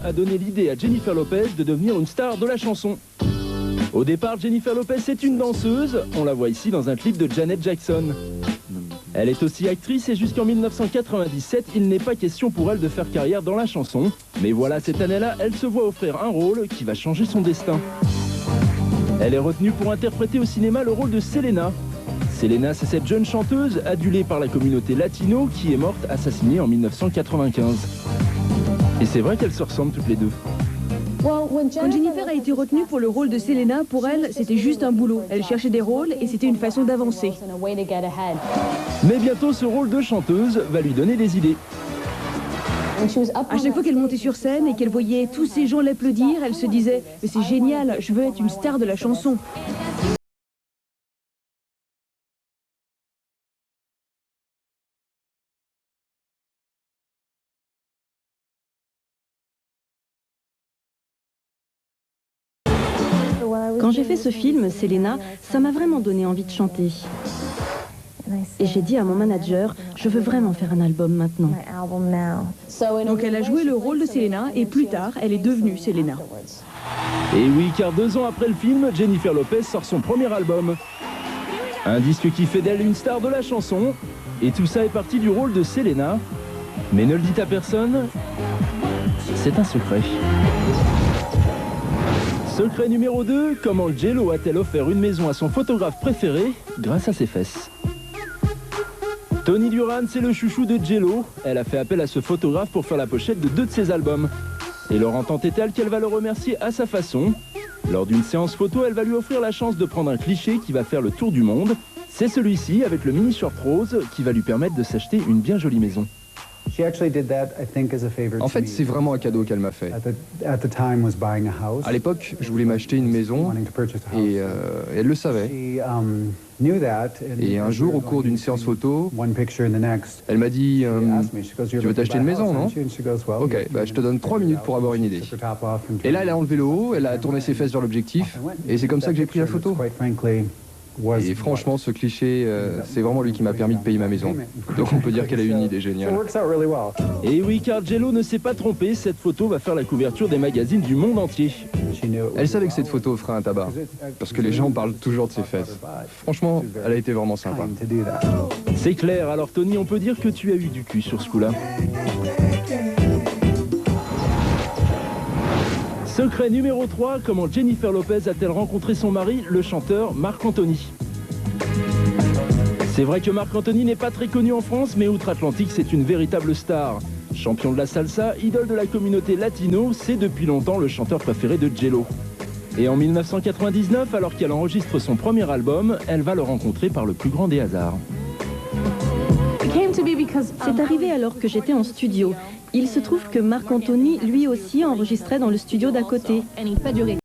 a donné l'idée à Jennifer Lopez de devenir une star de la chanson. Au départ, Jennifer Lopez est une danseuse, on la voit ici dans un clip de Janet Jackson. Elle est aussi actrice et jusqu'en 1997, il n'est pas question pour elle de faire carrière dans la chanson. Mais voilà, cette année-là, elle se voit offrir un rôle qui va changer son destin. Elle est retenue pour interpréter au cinéma le rôle de Selena. Selena, c'est cette jeune chanteuse adulée par la communauté latino qui est morte assassinée en 1995. Et c'est vrai qu'elles se ressemblent toutes les deux. Quand Jennifer a été retenue pour le rôle de Selena, pour elle, c'était juste un boulot. Elle cherchait des rôles et c'était une façon d'avancer. Mais bientôt, ce rôle de chanteuse va lui donner des idées. À chaque fois qu'elle montait sur scène et qu'elle voyait tous ces gens l'applaudir, elle se disait « Mais c'est génial, je veux être une star de la chanson ». Quand j'ai fait ce film, Selena, ça m'a vraiment donné envie de chanter. Et j'ai dit à mon manager, je veux vraiment faire un album maintenant. Donc elle a joué le rôle de Selena et plus tard, elle est devenue Selena. Et oui, car 2 ans après le film, Jennifer Lopez sort son premier album. Un disque qui fait d'elle une star de la chanson. Et tout ça est parti du rôle de Selena. Mais ne le dites à personne, c'est un secret. Secret numéro 2, comment J-Lo a-t-elle offert une maison à son photographe préféré grâce à ses fesses? Toni Duran, c'est le chouchou de J-Lo. Elle a fait appel à ce photographe pour faire la pochette de 2 de ses albums. Et leur entente est telle qu'elle va le remercier à sa façon. Lors d'une séance photo, elle va lui offrir la chance de prendre un cliché qui va faire le tour du monde. C'est celui-ci, avec le mini short rose, qui va lui permettre de s'acheter une bien jolie maison. En fait, c'est vraiment un cadeau qu'elle m'a fait. À l'époque, je voulais m'acheter une maison et elle le savait. Et un jour, au cours d'une séance photo, elle m'a dit tu veux t'acheter une maison, non? Ok, bah, je te donne 3 minutes pour avoir une idée. Et là, elle a enlevé le haut, elle a tourné ses fesses vers l'objectif, et c'est comme ça que j'ai pris la photo. Et franchement, ce cliché, c'est vraiment lui qui m'a permis de payer ma maison. Donc on peut dire qu'elle a eu une idée géniale. Et oui, car J-Lo ne s'est pas trompée, cette photo va faire la couverture des magazines du monde entier. Elle savait que cette photo ferait un tabac, parce que les gens parlent toujours de ses fesses. Franchement, elle a été vraiment sympa. C'est clair, alors Tony, on peut dire que tu as eu du cul sur ce coup-là. Secret numéro 3, comment Jennifer Lopez a-t-elle rencontré son mari, le chanteur Marc Anthony? C'est vrai que Marc Anthony n'est pas très connu en France, mais outre-Atlantique, c'est une véritable star. Champion de la salsa, idole de la communauté latino, c'est depuis longtemps le chanteur préféré de J-Lo. Et en 1999, alors qu'elle enregistre son premier album, elle va le rencontrer par le plus grand des hasards. C'est arrivé alors que j'étais en studio. Il se trouve que Marc Anthony, lui aussi, enregistrait dans le studio d'à côté.